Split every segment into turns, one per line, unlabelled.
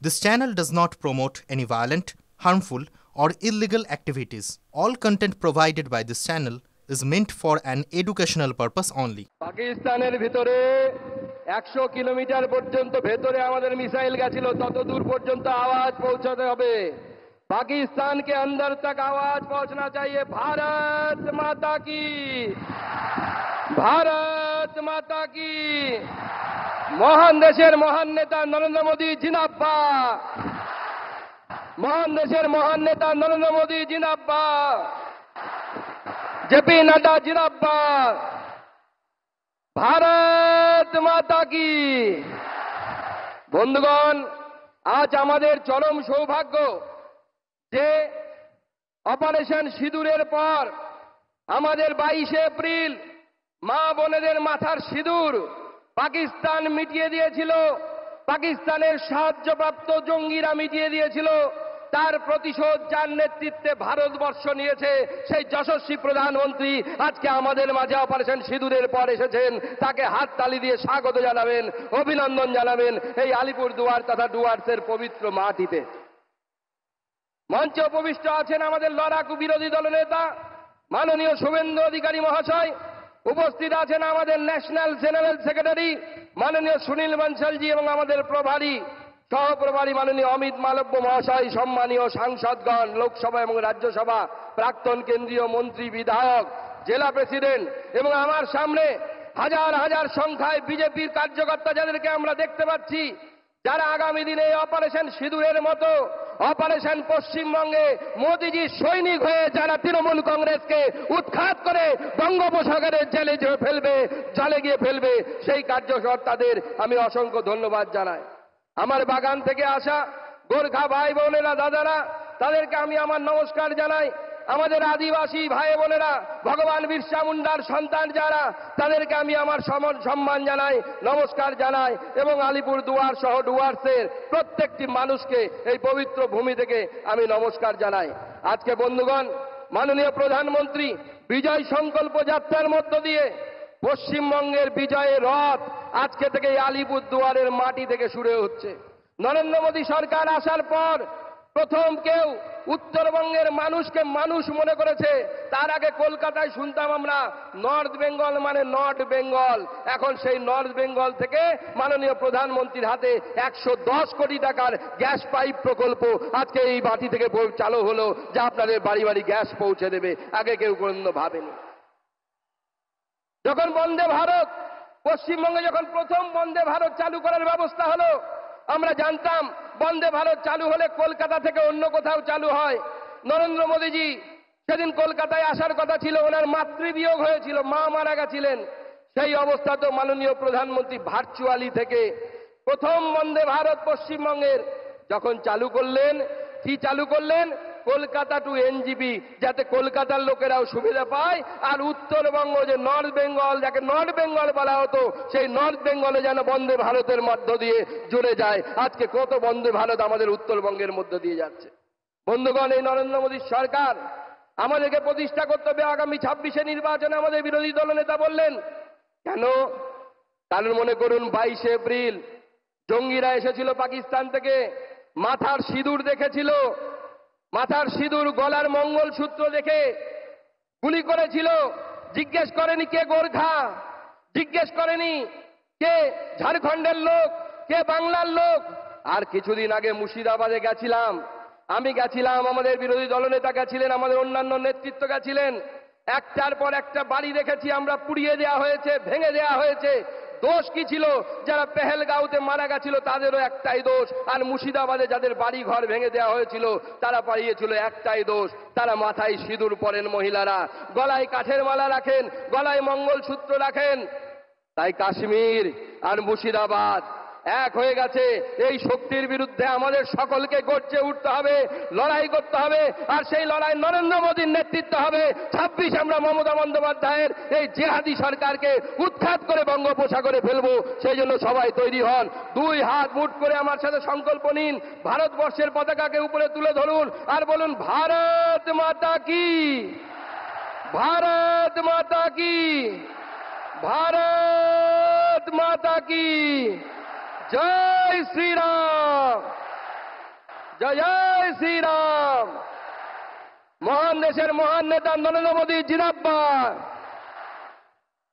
This channel does not promote any violent, harmful, or illegal activities. All content provided by this channel is meant for an educational purpose only.
পাকিস্তানের ভিতরে 100 kilometre পর্যন্ত ভেতরে আমাদের missile গেছিল, তত দূর পর্যন্ত আওয়াজ পৌঁছাতে হবে। पाकिस्तान के अंदर तक आवाज पहुंचना चाहिए। भारत माता की, भारत माता की। মহান দেশের মহান নেতা নরেন্দ্র মোদী জিন্দাবাদ, মহান দেশের মহান নেতা নরেন্দ্র মোদী জিন্দাবাদ, জেপি নাড্ডা জিন্দাবাদ, ভারত মাতা কি। বন্ধুগণ, আজ আমাদের চরম সৌভাগ্য যে অপারেশন সিঁদুরের পর আমাদের 22 এপ্রিল মা বোনেদের মাথার সিঁদুর পাকিস্তান মিটিয়ে দিয়েছিল, পাকিস্তানের সাহায্যপ্রাপ্ত জঙ্গিরা মিটিয়ে দিয়েছিল। তার প্রতিশোধ যার নেতৃত্বে ভারতবর্ষ নিয়েছে, সেই যশস্বী প্রধানমন্ত্রী আজকে আমাদের মাঝে অপারেশন সিঁদুরের পর এসেছেন। তাকে হাততালি দিয়ে স্বাগত জানাবেন, অভিনন্দন জানাবেন এই আলিপুরদুয়ার তথা ডুয়ার্সের পবিত্র মাটিতে। মঞ্চে উপবিষ্ট আছেন আমাদের লড়াকু বিরোধী দলনেতা মাননীয় শুভেন্দু অধিকারী মহাশয়, উপস্থিত আছেন আমাদের ন্যাশনাল জেনারেল সেক্রেটারি মাননীয় সুনীল বনশালজি এবং আমাদের প্রভারী সহপ্রভারী মাননীয় অমিত মালব্য মহাশয়, সম্মানীয় সাংসদগণ, লোকসভা এবং রাজ্যসভা প্রাক্তন কেন্দ্রীয় মন্ত্রী, বিধায়ক, জেলা প্রেসিডেন্ট এবং আমার সামনে হাজার হাজার সংখ্যায় বিজেপির কার্যকর্তা যাদেরকে আমরা দেখতে পাচ্ছি, যারা আগামী দিনে অপারেশন সিঁদুরের মতো অপারেশন পশ্চিমবঙ্গে মোদিজি সৈনিক হয়ে যারা তৃণমূল কংগ্রেসকে উৎখাত করে বঙ্গোপসাগরের জেলে ফেলবে, জলে গিয়ে ফেলবে, সেই কার্যকর্তাদের আমি অসংখ্য ধন্যবাদ জানাই। আমার বাগান থেকে আসা গোর্খা ভাই বোনেরা, দাদারা, তাদেরকে আমি আমার নমস্কার জানাই। আমাদের আদিবাসী ভাই বোনেরা, ভগবান বিরসা মুন্ডার সন্তান যারা, তাদেরকে আমি আমার সম্মান জানাই, নমস্কার জানাই এবং আলিপুর দুয়ার সহ ডুয়ার্সের প্রত্যেকটি মানুষকে এই পবিত্র ভূমি থেকে আমি নমস্কার জানাই। আজকে বন্ধুগণ, মাননীয় প্রধানমন্ত্রী বিজয় সংকল্প যাত্রার মধ্য দিয়ে পশ্চিমবঙ্গের বিজয়ের রথ আজকে থেকে আলিপুর দুয়ারের মাটি থেকে শুরু হচ্ছে। নরেন্দ্র মোদী সরকার আসার পর প্রথম কেউ উত্তরবঙ্গের মানুষকে মানুষ মনে করেছে। তার আগে কলকাতায় শুনতাম আমরা নর্থ বেঙ্গল মানে নর্থ বেঙ্গল। এখন সেই নর্থ বেঙ্গল থেকে মাননীয় প্রধানমন্ত্রীর হাতে 110 কোটি টাকার গ্যাস পাইপ প্রকল্প আজকে এই মাটি থেকে চালু হলো, যা আপনাদের বাড়ি বাড়ি গ্যাস পৌঁছে দেবে। আগে কেউ কোনোদিনও ভাবেনি। যখন বন্দে ভারত পশ্চিমবঙ্গে যখন প্রথম বন্দে ভারত চালু করার ব্যবস্থা হলো, আমরা জানতাম বন্দে ভারত চালু হলে কলকাতা থেকে অন্য কোথাও চালু হয়। নরেন্দ্র মোদীজি সেদিন কলকাতায় আসার কথা ছিল, ওনার মাতৃবিয়োগ হয়েছিল, মা মারা গেছিলেন। সেই অবস্থাতেও মাননীয় প্রধানমন্ত্রী ভার্চুয়ালি থেকে প্রথম বন্দে ভারত পশ্চিমবঙ্গের যখন চালু করলেন, কি চালু করলেন? কলকাতা টু এনজিপি, যাতে কলকাতার লোকেরাও সুবিধা পায় আর উত্তরবঙ্গ যে নর্থ বেঙ্গল, যাকে নর্থ বেঙ্গল বলা হতো, সেই নর্থ বেঙ্গলে যেন বন্দে ভারতের মধ্য দিয়ে জুড়ে যায়। আজকে কত বন্দে ভারত আমাদের উত্তরবঙ্গের মধ্য দিয়ে যাচ্ছে। বন্ধুগণ, এই নরেন্দ্র মোদীর সরকার আমাদেরকে প্রতিষ্ঠা করতে হবে। আগামী 26 নির্বাচনে আমাদের বিরোধী দলনেতা বললেন কেন? কারণ মনে করুন 22 এপ্রিল জঙ্গিরা এসেছিল পাকিস্তান থেকে, মাথার সিঁদুর দেখেছিল, মাথার সিঁদুর, গলার মঙ্গলসূত্র দেখে গুলি করেছিল। জিজ্ঞেস করেনি কে গোর্খা, জিজ্ঞেস করেনি কে ঝাড়খণ্ডের লোক, কে বাংলার লোক। আর কিছুদিন আগে মুর্শিদাবাদে গেছিলাম, আমি গেছিলাম, আমাদের বিরোধী দলনেতা গেছিলেন, আমাদের অন্যান্য নেতৃত্ব গেছিলেন। একটার পর একটা বাড়ি দেখেছি আমরা, পুড়িয়ে দেওয়া হয়েছে, ভেঙে দেওয়া হয়েছে। দোষ কি ছিল? যারা পেহেলগাঁওতে মারা গেছিল তাদেরও একটাই দোষ, আর মুর্শিদাবাদে যাদের বাড়ি ঘর ভেঙে দেওয়া হয়েছিল তারা পালিয়েছিল, একটাই দোষ, তারা মাথায় সিঁদুর পরেন মহিলারা, গলায় কাঠের মালা রাখেন, গলায় মঙ্গলসূত্র রাখেন। তাই কাশ্মীর আর মুর্শিদাবাদ এক হয়ে গেছে। এই শক্তির বিরুদ্ধে আমাদের সকলকে গর্জে উঠতে হবে, লড়াই করতে হবে, আর সেই লড়াই নরেন্দ্র মোদীর নেতৃত্ব হবে। 26 আমরা মমতা বন্দ্যোপাধ্যায়ের এই জেহাদি সরকারকে উৎখাত করে বঙ্গোপসাগরে ফেলবো। সেই জন্য সবাই তৈরি হন, দুই হাত মুঠ করে আমার সাথে সংকল্প নিন, ভারতবর্ষের পতাকাকে উপরে তুলে ধরুন আর বলুন ভারত মাতা কি, ভারত মাতা কি, ভারত মাতা কি, জয় শ্রীরাম, জয় জয় শ্রীরাম। মহান দেশের মহান নেতা নরেন্দ্র মোদী জিন্দাবাদ,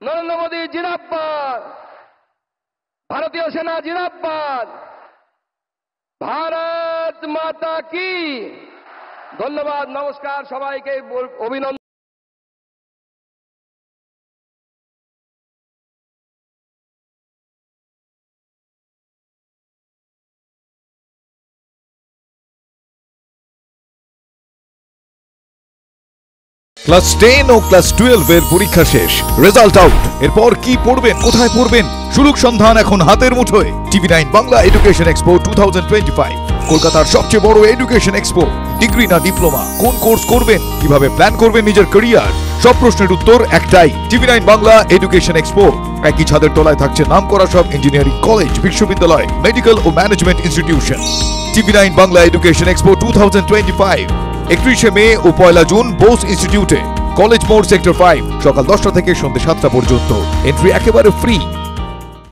নরেন্দ্র মোদী জিন্দাবাদ, ভারতীয় সেনা জিন্দাবাদ, ভারত মাতা কি। ধন্যবাদ, নমস্কার, সবাইকে অভিনন্দন।
ক্লাস 10 ও ক্লাস 12 এর পরীক্ষা শেষ, রেজাল্ট আউট। এরপর কি পড়বেন, কোথায় পড়বেন? সুযোগ সন্ধান এখন হাতের মুঠোয়। টিভি9 বাংলা এডুকেশন এক্সপো 2025, কলকাতার সবচেয়ে বড় এডুকেশন এক্সপো। ডিগ্রি না ডিপ্লোমা, কোন কোর্স করবেন, কিভাবে প্ল্যান করবেন নিজের ক্যারিয়ার, সব প্রশ্নের উত্তর একটাই। TV nine Bangla education expo. একই ছাদের তলায় থাকছে নামকরা সব ইঞ্জিনিয়ারিং কলেজ, বিশ্ববিদ্যালয়, মেডিকেল ও management institution. TV nine Bangla education expo 2025, 31 May ও 1 জুন বোস ইনস্টিটিউটে, কলেজ মোড়, সেক্টর 5, সকাল 10টা থেকে সন্ধ্যে 7টা পর্যন্ত। এন্ট্রি একেবারে ফ্রি।